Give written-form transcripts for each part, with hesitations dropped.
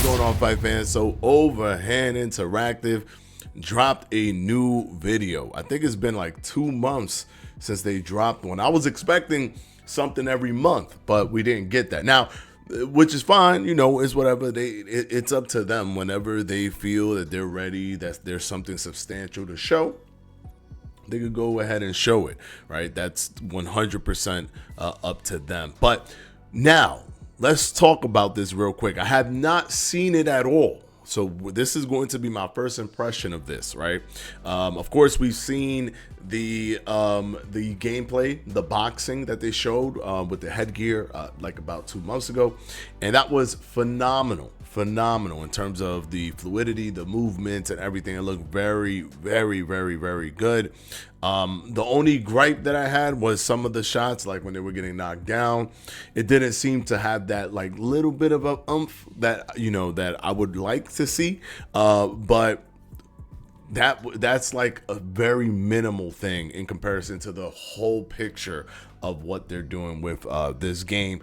going on, fight fans? So Overhand Interactive dropped a new video. I think it's been like 2 months since they dropped one. I was expecting something every month, but we didn't get that. Now, which is fine, you know, it's whatever. It's up to them whenever they feel that they're ready, that there's something substantial to show. They could go ahead and show it, right? That's 100% up to them. But now, let's talk about this real quick. I have not seen it at all. So this is going to be my first impression of this, right? Of course, we've seen the gameplay, the boxing that they showed with the headgear like about 2 months ago, and that was phenomenal in terms of the fluidity, the movements, and everything. It looked very, very, very, very good. The only gripe that I had was some of the shots, like when they were getting knocked down, it didn't seem to have that like little bit of a oomph that, you know, that I would like to see. But that's like a very minimal thing in comparison to the whole picture of what they're doing with this game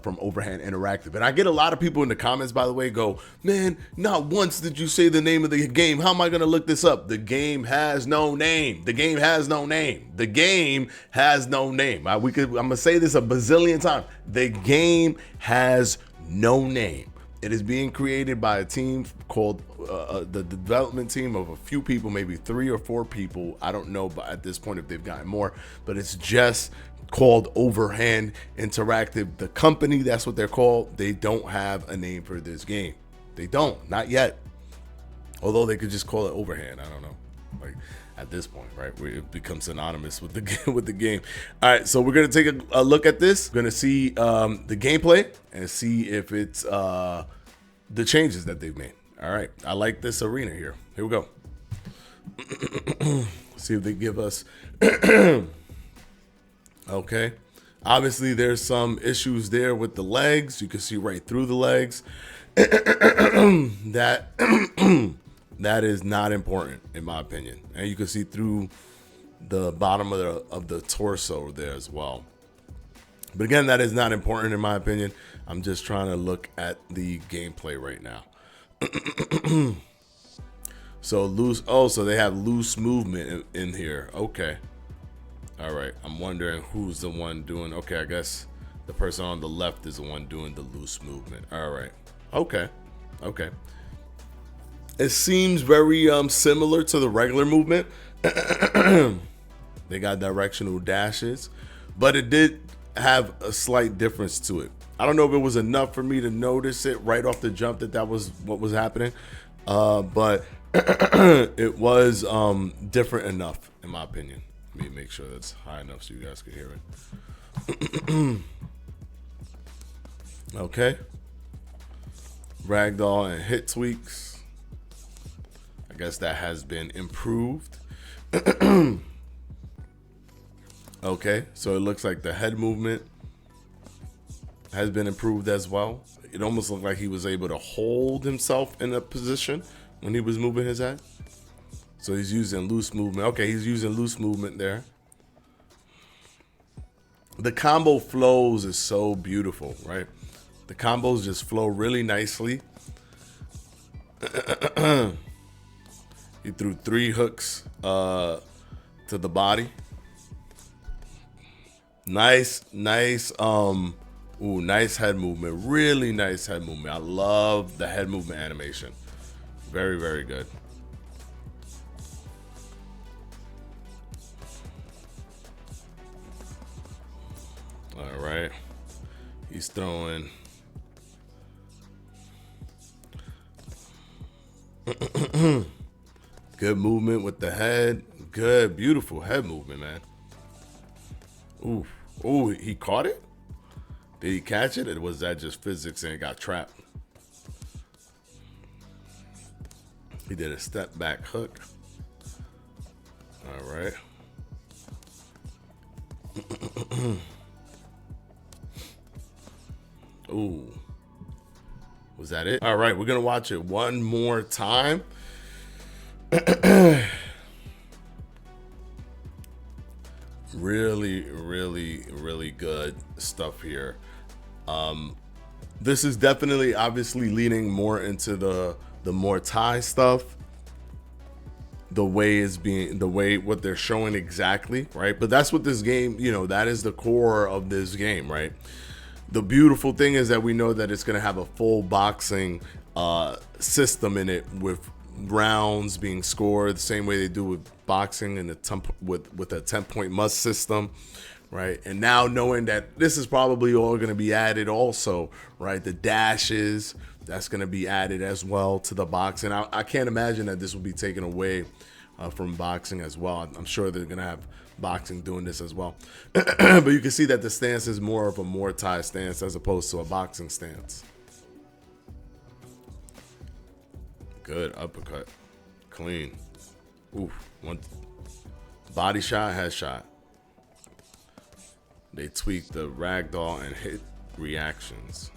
from Overhand Interactive. And I get a lot of people in the comments, by the way, go, man, not once did you say the name of the game. How am I gonna look this up? The game has no name. The game has no name. The game has no name. I'm gonna say this a bazillion times. The game has no name. It is being created by a team called the development team of a few people, maybe 3 or 4 people. I don't know, but at this point if they've gotten more, but it's just called Overhand Interactive. The company, that's what they're called. They don't have a name for this game. They don't, not yet. Although they could just call it Overhand. I don't know. Like at this point, right, where it becomes synonymous with the game. All right, so we're gonna take a look at this. We're gonna see the gameplay and see if it's the changes that they've made. All right, I like this arena here. Here we go. See if they give us. Okay, obviously there's some issues there with the legs. You can see right through the legs. That that is not important in my opinion, and you can see through the bottom of the torso there as well. But again, that is not important in my opinion. I'm just trying to look at the gameplay right now. So loose. Oh, so they have loose movement in here. Okay. All right. I'm wondering who's the one doing. Okay, I guess the person on the left is the one doing the loose movement. All right. Okay. Okay. It seems very similar to the regular movement. They got directional dashes, but it did have a slight difference to it. I don't know if it was enough for me to notice it right off the jump that was what was happening, but it was different enough in my opinion. Let me make sure that's high enough so you guys can hear it. Okay. Ragdoll and hit tweaks. I guess that has been improved. Okay, so it looks like the head movement has been improved as well. It almost looked like he was able to hold himself in a position when he was moving his head. So he's using loose movement. Okay, he's using loose movement there. The combo flows is so beautiful, right? The combos just flow really nicely. He threw 3 hooks to the body. Nice, nice head movement. Really nice head movement. I love the head movement animation. Very, very good. All right. He's throwing. Good movement with the head. Good, beautiful head movement, man. Ooh, ooh, he caught it? Did he catch it? Or was that just physics and it got trapped? He did a step back hook. All right. Ooh. Was that it? All right, we're going to watch it one more time. Really, really, really good stuff here. This is definitely obviously leaning more into the more Thai stuff. The way is being the way what they're showing exactly, right? But that's what this game, that is the core of this game, right? The beautiful thing is that we know that it's going to have a full boxing system in it, with rounds being scored the same way they do with boxing, and with a 10-point must system, right? And now knowing that this is probably all going to be added also, right? The dashes, that's going to be added as well to the boxing. I can't imagine that this will be taken away from boxing as well. I'm sure they're going to have boxing doing this as well. But you can see that the stance is more of a Muay Thai stance as opposed to a boxing stance. Good uppercut. Clean. Oof. One body shot, head shot. They tweaked the ragdoll and hit reactions.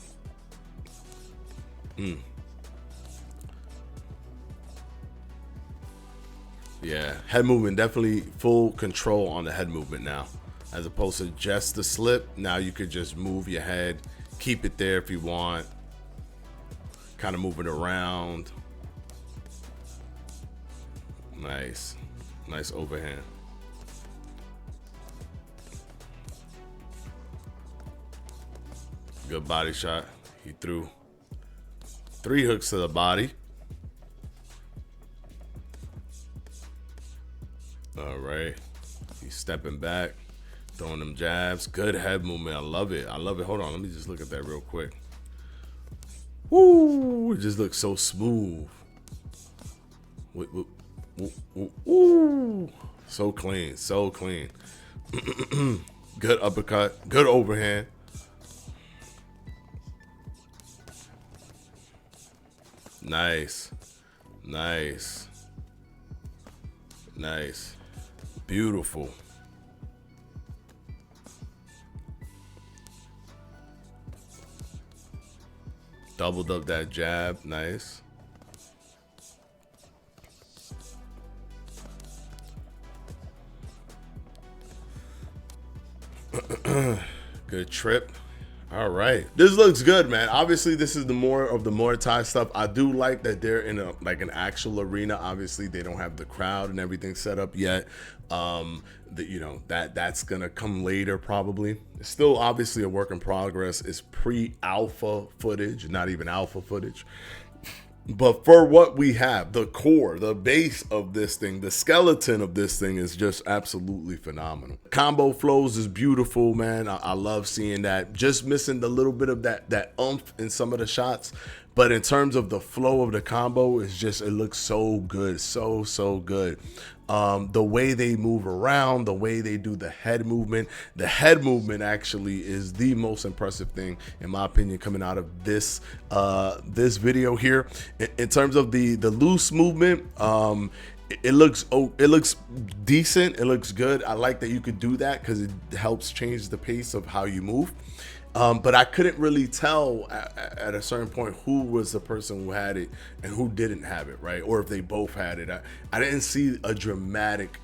Yeah, head movement, definitely full control on the head movement now, as opposed to just the slip. Now you could just move your head, keep it there if you want, kind of move it around. Nice overhand. Good body shot. He threw 3 hooks to the body. All right. He's stepping back, throwing them jabs. Good head movement. I love it. Hold on. Let me just look at that real quick. Woo! It just looks so smooth. Ooh. So clean. Good uppercut. Good overhand. Nice. Beautiful. Doubled up that jab. Nice. Good trip. All right, this looks good, man. Obviously, this is the more of the Muay Thai stuff. I do like that they're in an actual arena. Obviously, they don't have the crowd and everything set up yet. That's gonna come later probably. It's still obviously a work in progress. It's pre-alpha footage, not even alpha footage. But for what we have, the core, the base of this thing, the skeleton of this thing is just absolutely phenomenal. Combo flows is beautiful, man. I love seeing that. Just missing the little bit of that oomph in some of the shots. But in terms of the flow of the combo, it looks so good, so good. The way they move around, the way they do the head movement actually is the most impressive thing, in my opinion, coming out of this video here. In terms of the loose movement, it looks decent. It looks good. I like that you could do that because it helps change the pace of how you move. But I couldn't really tell at a certain point who was the person who had it and who didn't have it, right? Or if they both had it. I didn't see a dramatic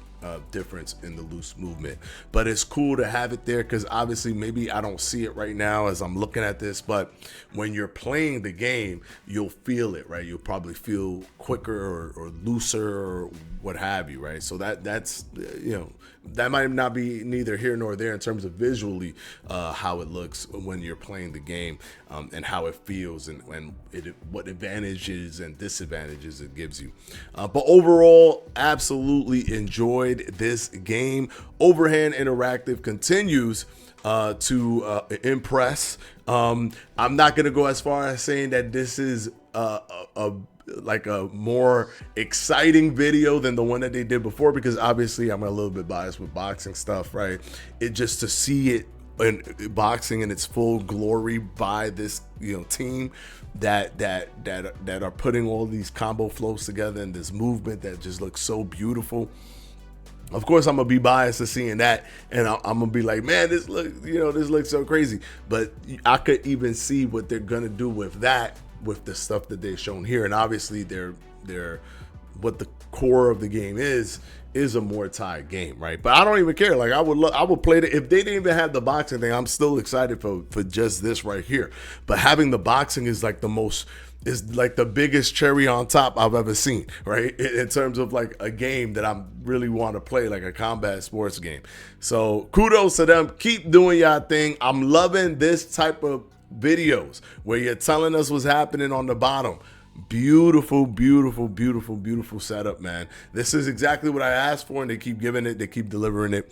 difference in the loose movement, but it's cool to have it there because obviously maybe I don't see it right now as I'm looking at this, but when you're playing the game, you'll feel it, right? You'll probably feel quicker or looser or what have you, right? So that's that might not be neither here nor there in terms of visually how it looks when you're playing the game, and how it feels and what advantages and disadvantages it gives you. But overall, absolutely enjoyed this game. Overhand Interactive continues to impress. I'm not gonna go as far as saying that this is like a more exciting video than the one that they did before, because obviously I'm a little bit biased with boxing stuff, right? It just to see it in boxing in its full glory by this team that are putting all these combo flows together and this movement that just looks so beautiful. Of course, I'm gonna be biased to seeing that, and I'm gonna be like, man, this looks so crazy. But I could even see what they're gonna do with that, with the stuff that they've shown here, and obviously they're what the core of the game is a more tied game, right? But I don't even care. Like I would play it if they didn't even have the boxing thing. I'm still excited for just this right here. But having the boxing is like the biggest cherry on top I've ever seen, right? In terms of like a game that I really want to play, like a combat sports game. So kudos to them. Keep doing y'all thing. I'm loving this type of videos where you're telling us what's happening on the bottom. Beautiful, beautiful, beautiful, beautiful setup, man. This is exactly what I asked for, and they keep giving it. They keep delivering it.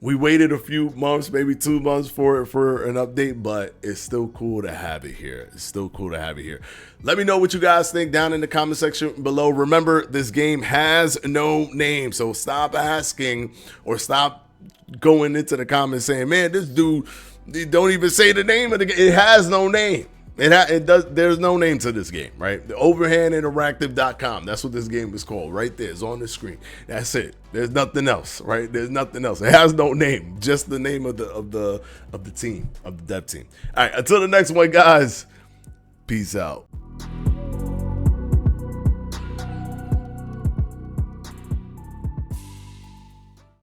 We waited a few months, maybe 2 months for an update, but it's still cool to have it here. It's still cool to have it here. Let me know what you guys think down in the comment section below. Remember, this game has no name, so stop asking or stop going into the comments saying, man, this dude, don't even say the name of the game. It has no name. It does. There's no name to this game, right? The overhandinteractive.com. That's what this game is called. Right there. It's on the screen. That's it. There's nothing else, right? There's nothing else. It has no name. Just the name of the team, of the dev team. All right. Until the next one, guys. Peace out.